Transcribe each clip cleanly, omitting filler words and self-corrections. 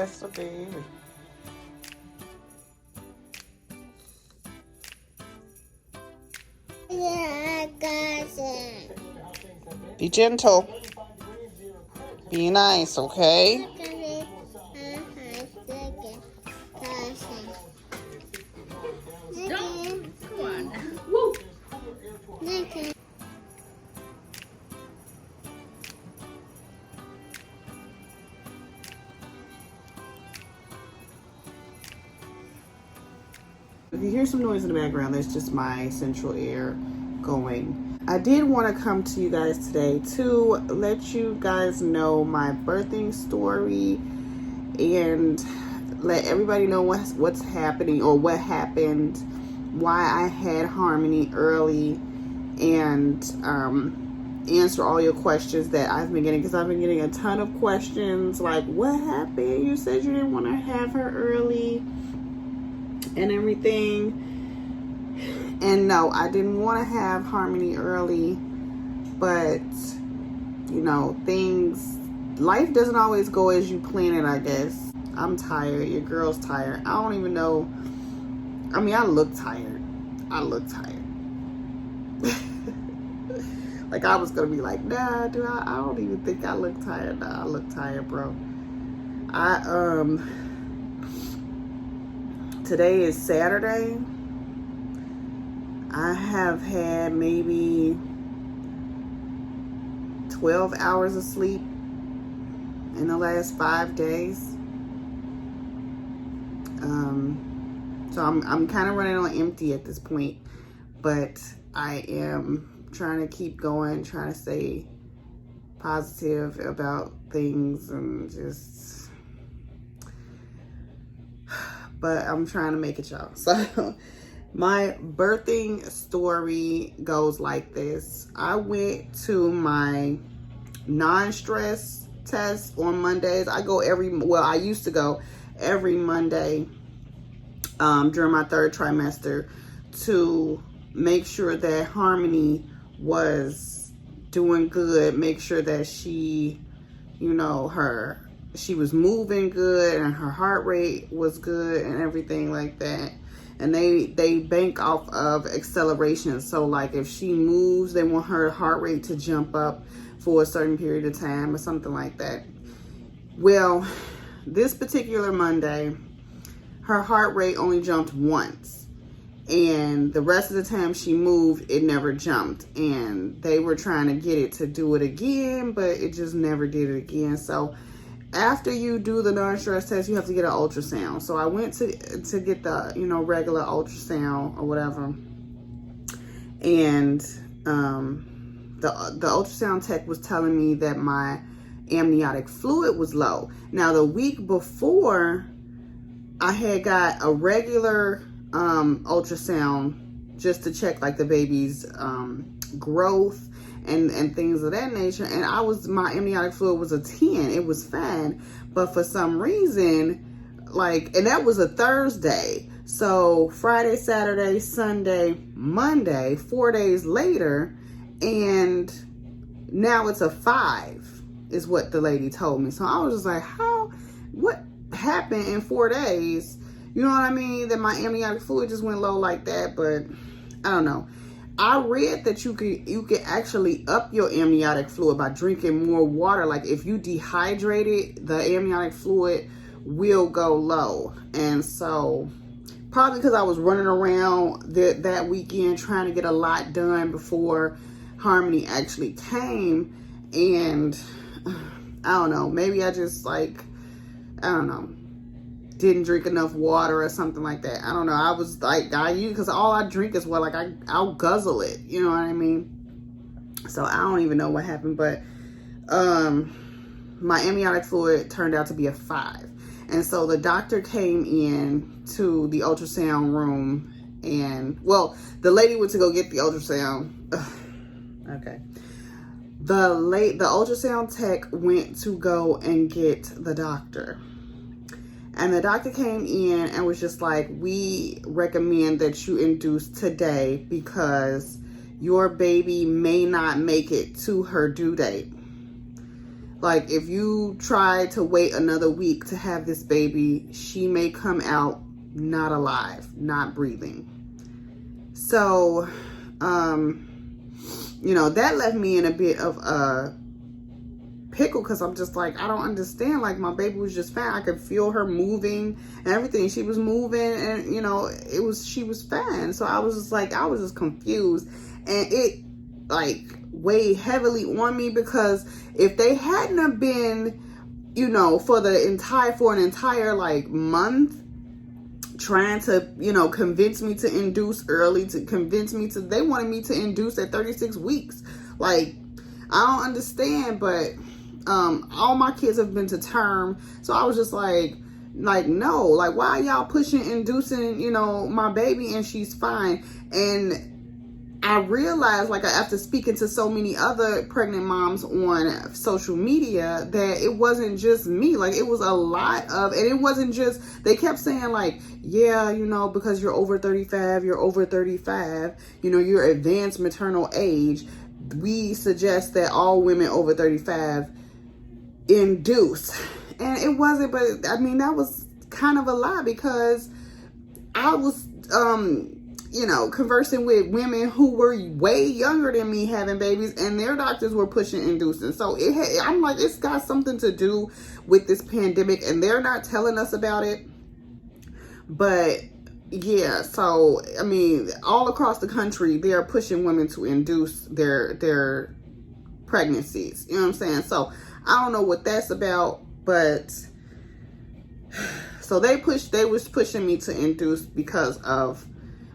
That's a baby. Yeah, I got it. Be gentle. Be nice, okay? Come on. Woo. If you hear some noise in the background, that's just my central air going. I did want to come to you guys today to let you guys know my birthing story and let everybody know what's happening or what happened, why I had Harmony early, and answer all your questions that I've been getting, because I've been getting a ton of questions like, what happened? You said you didn't want to have her early and everything. And no, I didn't want to have Harmony early, but you know, life doesn't always go as you plan it, I guess. I'm tired. Your girl's tired. I don't even know. I mean, I look tired. Like, I was gonna be like, nah, dude, I don't even think I look tired. Nah, I look tired, bro. Today is Saturday. I have had maybe 12 hours of sleep in the last 5 days. So I'm kind of running on empty at this point, but I am trying to keep going, trying to stay positive about things and just, but I'm trying to make it, y'all. So my birthing story goes like this. I went to my non-stress test on Mondays. I used to go every Monday during my 3rd trimester to make sure that Harmony was doing good, make sure that she, you know, she was moving good and her heart rate was good and everything like that. And they bank off of acceleration. So like if she moves, they want her heart rate to jump up for a certain period of time or something like that. Well, this particular Monday, her heart rate only jumped once. And the rest of the time she moved, it never jumped. And they were trying to get it to do it again, but it just never did it again. So after you do the non-stress test, you have to get an ultrasound. So I went to get the, you know, regular ultrasound or whatever. And the ultrasound tech was telling me that my amniotic fluid was low. Now, the week before, I had got a regular ultrasound just to check like the baby's growth and things of that nature, and my amniotic fluid was a 10. It was fine, but for some reason, like, and that was a Thursday, so Friday, Saturday, Sunday, Monday, 4 days later, and now it's a 5 is what the lady told me. So I was just like, what happened in 4 days? You know what I mean? That my amniotic fluid just went low like that. But I don't know. I read that you could actually up your amniotic fluid by drinking more water. Like if you dehydrate it, the amniotic fluid will go low. And so probably because I was running around that weekend trying to get a lot done before Harmony actually came. And I don't know, maybe I just didn't drink enough water or something like that. I don't know. I was like, because all I drink is I'll guzzle it. You know what I mean? So I don't even know what happened, but my amniotic fluid turned out to be a 5. And so the doctor came in to the ultrasound room, and the lady went to go get the ultrasound. Okay. The ultrasound tech went to go and get the doctor. And the doctor came in and was just like, we recommend that you induce today because your baby may not make it to her due date. Like, if you try to wait another week to have this baby, she may come out not alive, not breathing. So, you know, that left me in a bit of a pickle, because I'm just like, I don't understand. Like, my baby was just fine. I could feel her moving and everything. She was moving, and you know, she was fine. So I was just like, I was just confused, and it like weighed heavily on me, because if they hadn't have been, you know, for an entire like month trying to, you know, convince me to induce early, they wanted me to induce at 36 weeks. Like, I don't understand, but all my kids have been to term, so I was just like no, like, why are y'all inducing, you know, my baby, and she's fine. And I realized, like, after speaking to so many other pregnant moms on social media, that it wasn't just me. Like, it was a lot of, and it wasn't just, they kept saying like, yeah, you know, because you're over 35, you know, you're advanced maternal age, we suggest that all women over 35 induce. And it wasn't, but I mean, that was kind of a lie, because I was, you know, conversing with women who were way younger than me having babies, and their doctors were pushing inducing. So I'm like, it's got something to do with this pandemic, and they're not telling us about it. But yeah, so I mean, all across the country, they are pushing women to induce their pregnancies. You know what I'm saying? So I don't know what that's about, but so they was pushing me to induce because of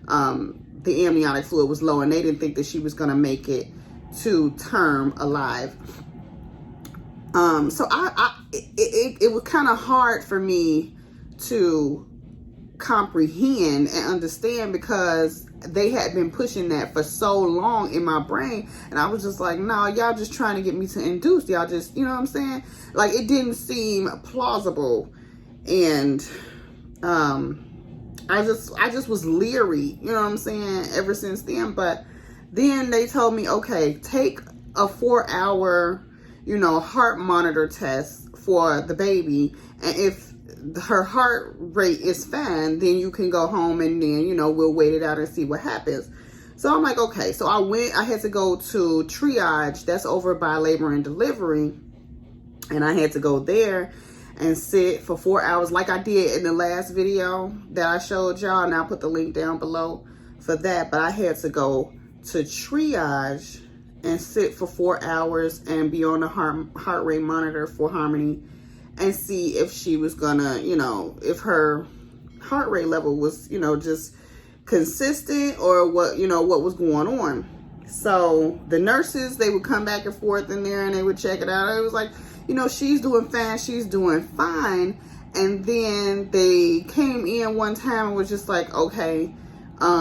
the amniotic fluid was low, and they didn't think that she was going to make it to term alive. So it was kind of hard for me to comprehend and understand, because they had been pushing that for so long in my brain, and I was just like, no, y'all just trying to get me to induce. Y'all just, you know what I'm saying? Like, it didn't seem plausible, and I just was leery, you know what I'm saying, ever since then. But then they told me, okay, take a 4-hour, you know, heart monitor test for the baby, and if her heart rate is fine, then you can go home, and then, you know, we'll wait it out and see what happens. So I'm like, okay. So I had to go to triage, that's over by labor and delivery, and I had to go there and sit for 4 hours, like I did in the last video that I showed y'all, and I'll put the link down below for that. But I had to go to triage and sit for 4 hours and be on the heart rate monitor for Harmony, and see if she was gonna, you know, if her heart rate level was, you know, just consistent, or what, you know, what was going on. So the nurses, they would come back and forth in there, and they would check it out. It was like, you know, she's doing fine, she's doing fine. And then they came in one time and was just like, okay, I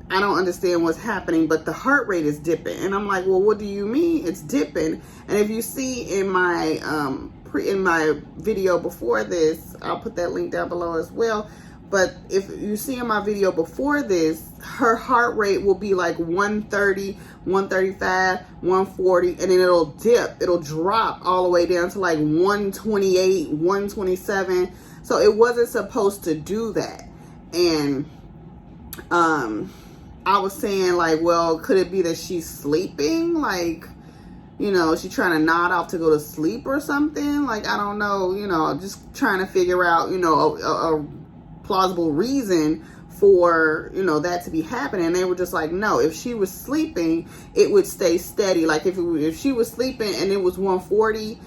don't understand what's happening, but the heart rate is dipping. And I'm like, well, what do you mean it's dipping? And if you see in my video before this, I'll put that link down below as well. But if you see in my video before this, her heart rate will be like 130, 135, 140, and then it'll dip. It'll drop all the way down to like 128, 127. So it wasn't supposed to do that. And I was saying, like, well, could it be that she's sleeping? Like, you know, she's trying to nod off to go to sleep or something? Like, I don't know, you know, just trying to figure out, you know, a plausible reason for, you know, that to be happening. And they were just like, no, if she was sleeping, it would stay steady. Like, if she was sleeping and it was 140,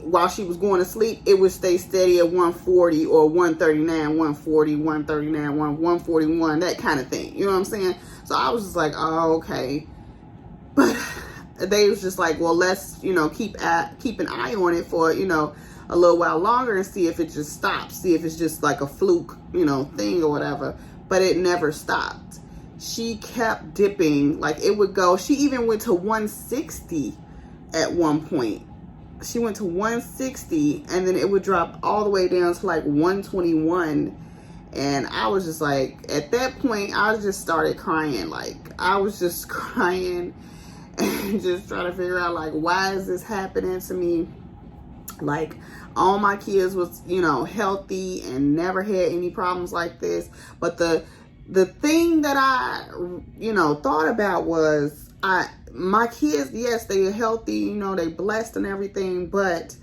while she was going to sleep, it would stay steady at 140 or 139, 140, 139, 141, that kind of thing. You know what I'm saying? So I was just like, oh, okay. But they was just like, well, let's, you know, keep an eye on it for, you know, a little while longer and see if it just stops. See if it's just like a fluke, you know, thing or whatever. But it never stopped. She kept dipping. Like, it would go, she even went to 160 at one point. She went to 160, and then it would drop all the way down to like 121. And I was just like, at that point, I just started crying. Like, I was just crying. and just trying to figure out, like, why is this happening to me? Like, all my kids was, you know, healthy and never had any problems like this. But the thing that I, you know, thought about was, my kids, yes, they are healthy, you know, they blessed and everything, but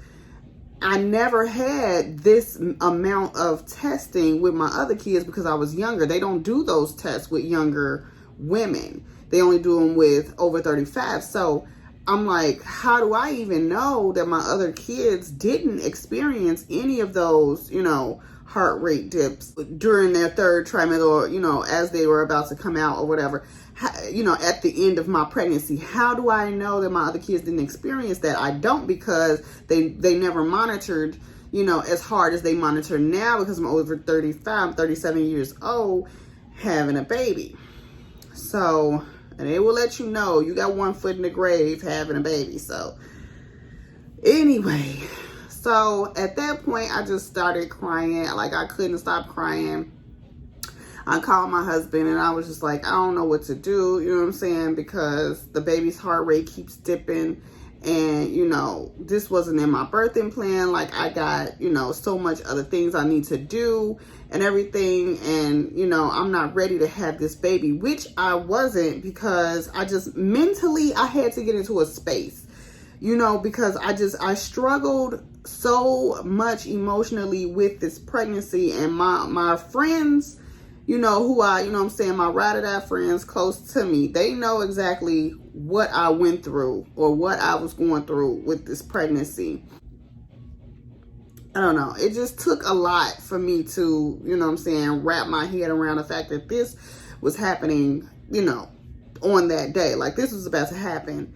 I never had this amount of testing with my other kids because I was younger. They don't do those tests with younger women. They only do them with over 35. So I'm like, how do I even know that my other kids didn't experience any of those, you know, heart rate dips during their third trimester, or, you know, as they were about to come out or whatever, you know, at the end of my pregnancy? How do I know that my other kids didn't experience that? I don't, because they never monitored, you know, as hard as they monitor now, because I'm over 35, I'm 37 years old, having a baby. So, and they will let you know you got one foot in the grave having a baby. So anyway, so at that point, I just started crying. Like, I couldn't stop crying. I called my husband and I was just like, I don't know what to do, you know what I'm saying? Because the baby's heart rate keeps dipping, and, you know, this wasn't in my birthing plan. Like, I got, you know, so much other things I need to do and everything. And, you know, I'm not ready to have this baby, which I wasn't, because I just mentally, I had to get into a space, you know, because I struggled so much emotionally with this pregnancy. And my friends, you know, who I, you know what I'm saying, my ride or die friends close to me, they know exactly what I went through or what I was going through with this pregnancy. I don't know. It just took a lot for me to, you know what I'm saying, wrap my head around the fact that this was happening, you know, on that day. Like, this was about to happen.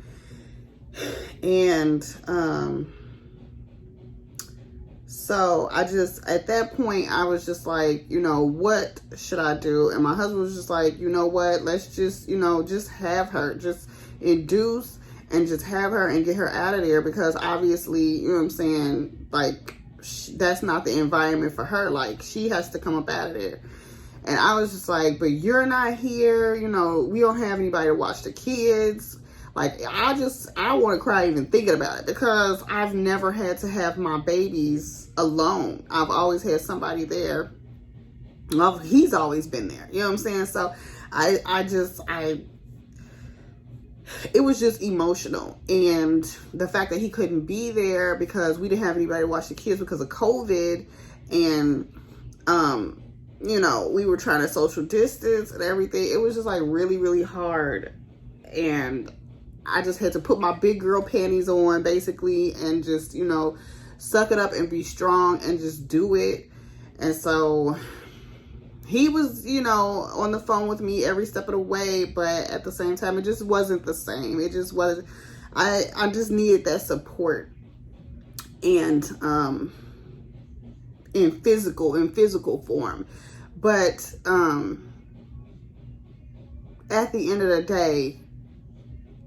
And, so I just, at that point, I was just like, you know, what should I do? And my husband was just like, you know what, let's just, you know, just have her, just induce and just have her and get her out of there, because obviously, you know what I'm saying, like, that's not the environment for her. Like, she has to come up out of there. And I was just like, but you're not here, you know, we don't have anybody to watch the kids. Like, I want to cry even thinking about it, because I've never had to have my babies alone. I've always had somebody there. Well, he's always been there. You know what I'm saying? So it was just emotional. And the fact that he couldn't be there because we didn't have anybody to watch the kids because of COVID. And, you know, we were trying to social distance and everything. It was just like really, really hard. And I just had to put my big girl panties on, basically, and just, you know, suck it up and be strong and just do it. And so he was, you know, on the phone with me every step of the way, but at the same time, it just wasn't the same. It just wasn't. I just needed that support, and in physical form. But at the end of the day,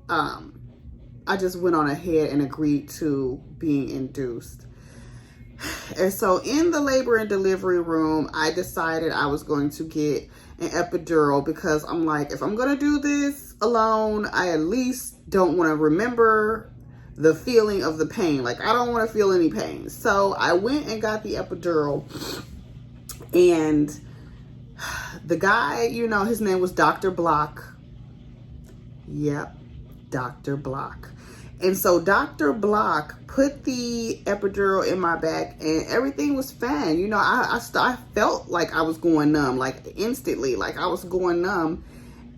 I just went on ahead and agreed to being induced. And so in the labor and delivery room, I decided I was going to get an epidural, because I'm like, if I'm going to do this alone, I at least don't want to remember the feeling of the pain. Like, I don't want to feel any pain. So I went and got the epidural, and the guy, you know, his name was Dr. Block. Yep. Dr. Block. And so Dr. Block put the epidural in my back, and everything was fine. You know, I felt like I was going numb, like instantly, like I was going numb.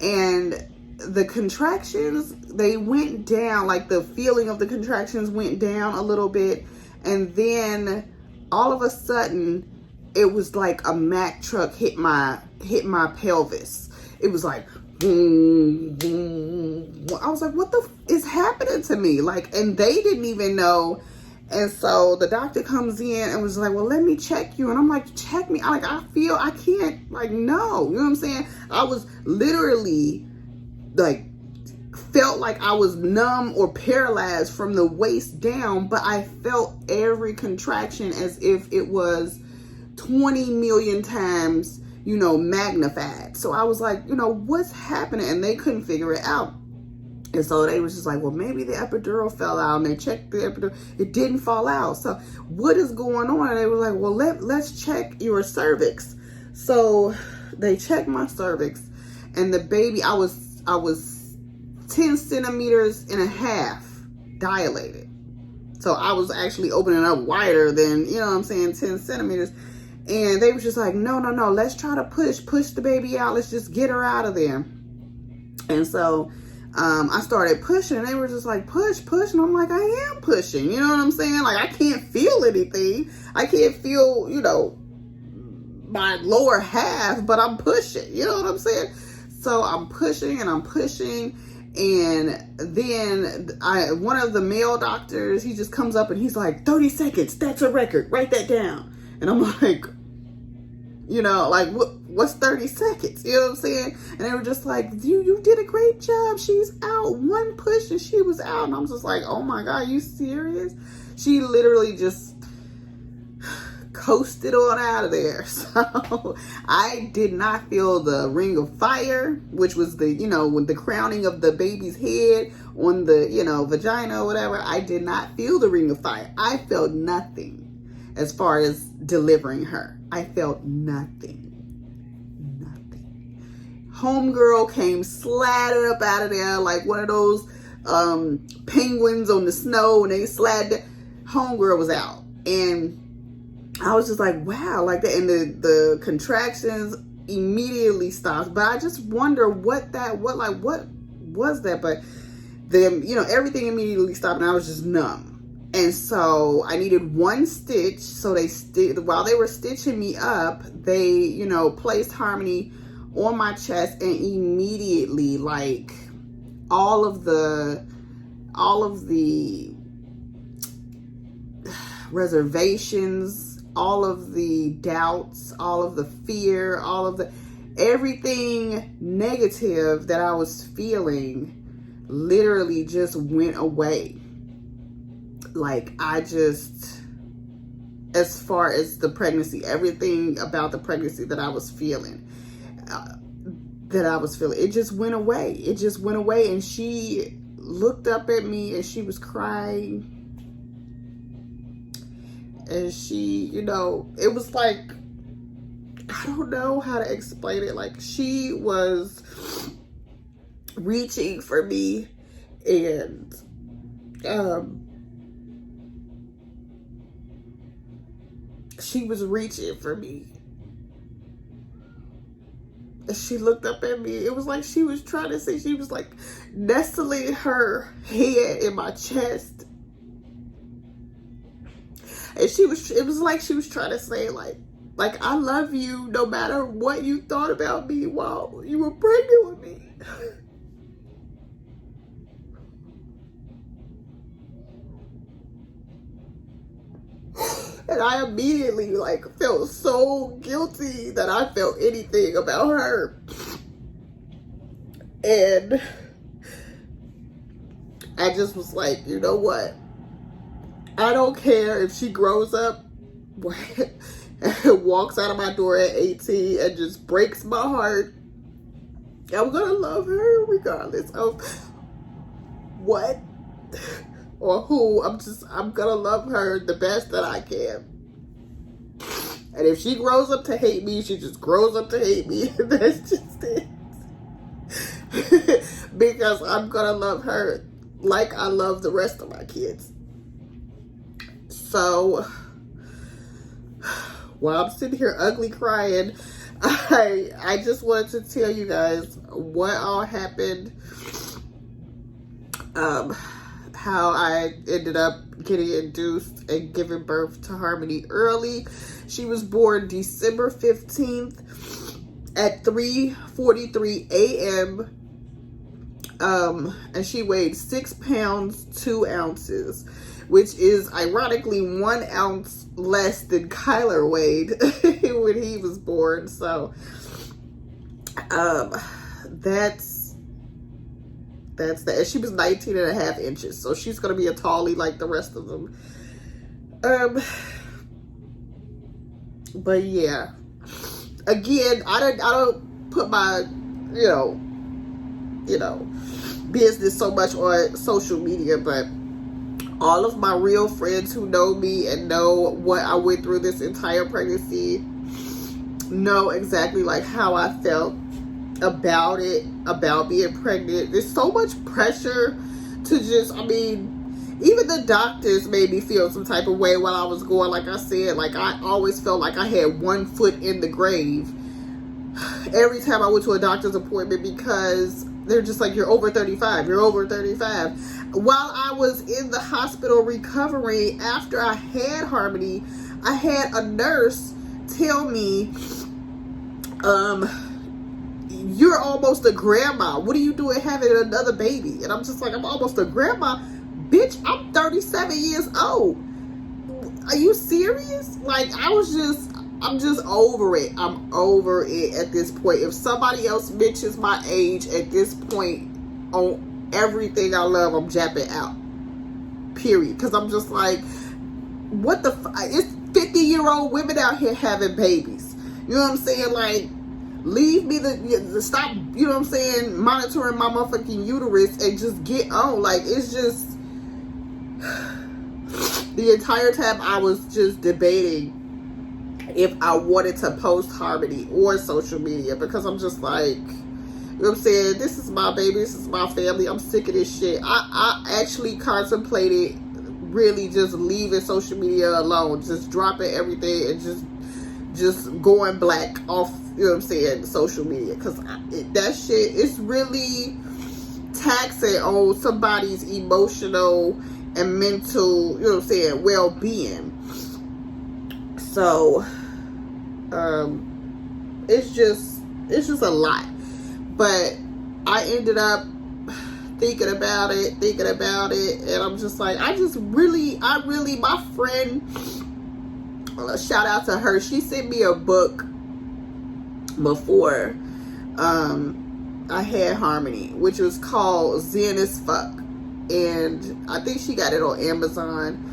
And the contractions, they went down, like the feeling of the contractions went down a little bit. And then all of a sudden, it was like a Mack truck hit my pelvis. It was like, boom, boom. I was like, what the is happening to me? Like, and they didn't even know. And so the doctor comes in and was like, well, let me check you. And I'm like, check me. I can't, like, no. You know what I'm saying? I was literally, like, felt like I was numb or paralyzed from the waist down, but I felt every contraction as if it was 20 million times, you know, magnified. So I was like, you know, what's happening? And they couldn't figure it out. And so they was just like, well, maybe the epidural fell out, and they checked the epidural. It didn't fall out. So what is going on? And they were like, well, let's check your cervix. So they checked my cervix, and the baby, I was 10 centimeters and a half dilated. So I was actually opening up wider than, you know what I'm saying, 10 centimeters. And they were just like, no, let's try to push the baby out. Let's just get her out of there. And so I started pushing, and they were just like, push. And I'm like, I am pushing. You know what I'm saying? Like, I can't feel anything. I can't feel, you know, my lower half, but I'm pushing. You know what I'm saying? So I'm pushing. And then one of the male doctors, he just comes up and he's like, 30 seconds. That's a record. Write that down. And I'm like, you know, like, what's 30 seconds? You know what I'm saying? And they were just like, you did a great job. She's out. One push and she was out. And I'm just like, oh my God, you serious? She literally just coasted on out of there. So I did not feel the ring of fire, which was the, you know, with the crowning of the baby's head on the, you know, vagina or whatever. I did not feel the ring of fire. I felt nothing as far as delivering her. I felt nothing. Homegirl came slatted up out of there like one of those penguins on the snow, and they slatted. Homegirl was out. And I was just like, wow, like that. And the contractions immediately stopped. But I just wonder what was that? But then, you know, everything immediately stopped, and I was just numb. And so I needed one stitch. So while they were stitching me up, they, you know, placed Harmony on my chest, and immediately, like, all of the reservations, all of the doubts, all of the fear, everything negative that I was feeling literally just went away. Like, as far as the pregnancy, everything about the pregnancy that I was feeling, it just went away. And she looked up at me, and she was crying. And she, you know, it was like, I don't know how to explain it. Like, she was reaching for me, and she was reaching for me. And she looked up at me. It was like she was trying to say, she was like nestling her head in my chest. And it was like she was trying to say, like, I love you no matter what you thought about me while you were pregnant with me. And I immediately, like, felt so guilty that I felt anything about her. And I just was like, you know what? I don't care if she grows up and walks out of my door at 18 and just breaks my heart. I'm gonna love her regardless of what or who. I'm gonna love her the best that I can. And if she grows up to hate me, she just grows up to hate me. That's just it. Because I'm gonna love her like I love the rest of my kids. So while I'm sitting here ugly crying, I just wanted to tell you guys what all happened, how I ended up getting induced and giving birth to Harmony early. She was born December 15th at 3:43 a.m. And she weighed 6 pounds 2 ounces, which is ironically 1 ounce less than Kyler weighed when he was born. So that's that. And she was 19 and a half inches, so she's gonna be a tallie like the rest of them. But yeah, again, I don't put my, you know, you know, business so much on social media, but all of my real friends who know me and know what I went through this entire pregnancy know exactly like how I felt about it, about being pregnant. There's so much pressure to just, I mean, even the doctors made me feel some type of way while I was going. Like I said, like I always felt like I had one foot in the grave every time I went to a doctor's appointment, because they're just like, you're over 35, you're over 35. While I was in the hospital recovering after I had Harmony, I had a nurse tell me, you're almost a grandma. What are you doing having another baby? And I'm just like, I'm almost a grandma? Bitch, I'm 37 years old. Are you serious? Like, I'm just over it. I'm over it at this point. If somebody else mentions my age at this point on everything I love, I'm japping out. Period. Because I'm just like, what the it's 50-year-old women out here having babies. You know what I'm saying? Like, leave me the stop, you know what I'm saying, monitoring my motherfucking uterus and just get on. Like, it's just, the entire time I was just debating if I wanted to post Harmony or social media, because I'm just like, you know what I'm saying, this is my baby, this is my family, I'm sick of this shit. I actually contemplated really just leaving social media alone, just dropping everything and just going black off, you know what I'm saying, social media, because that shit is really taxing on somebody's emotional and mental, you know what I'm saying, well-being. So it's just a lot. But I ended up thinking about it, and I'm just like, I really, my friend, shout out to her, she sent me a book before I had Harmony, which was called Zen as Fuck, and I think she got it on Amazon.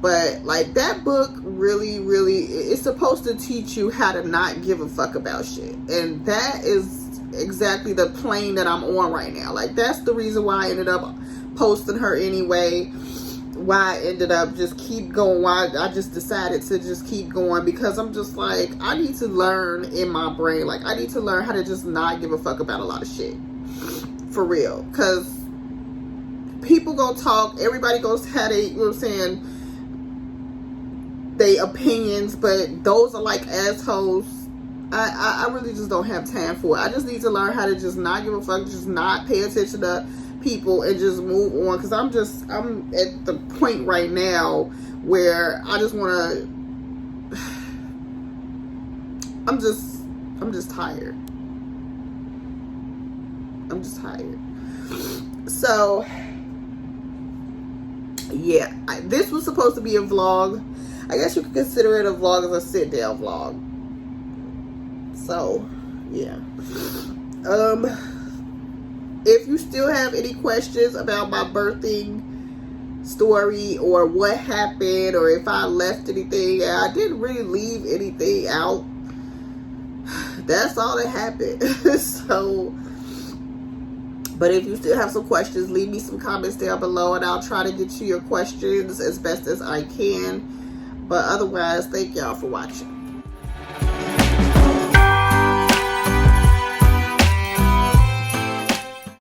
But like, that book really, it's supposed to teach you how to not give a fuck about shit, and that is exactly the plane that I'm on right now. Like, that's the reason why I ended up posting her anyway, why I ended up just keep going, why I just decided to just keep going, because I'm just like, I need to learn in my brain, like, I need to learn how to just not give a fuck about a lot of shit, for real, because people gonna talk, everybody goes have they, you know what I'm saying, they opinions, but those are like assholes. I really just don't have time for it. I just need to learn how to just not give a fuck, just not pay attention to people and just move on, because I'm at the point right now where I just want to, I'm just tired. I'm just tired. So yeah, this was supposed to be a vlog. I guess you could consider it a vlog, as a sit down vlog. So yeah, if you still have any questions about my birthing story, or what happened, or if I left anything, I didn't really leave anything out. That's all that happened. So, but if you still have some questions, leave me some comments down below, and I'll try to get to your questions as best as I can. But otherwise, thank y'all for watching.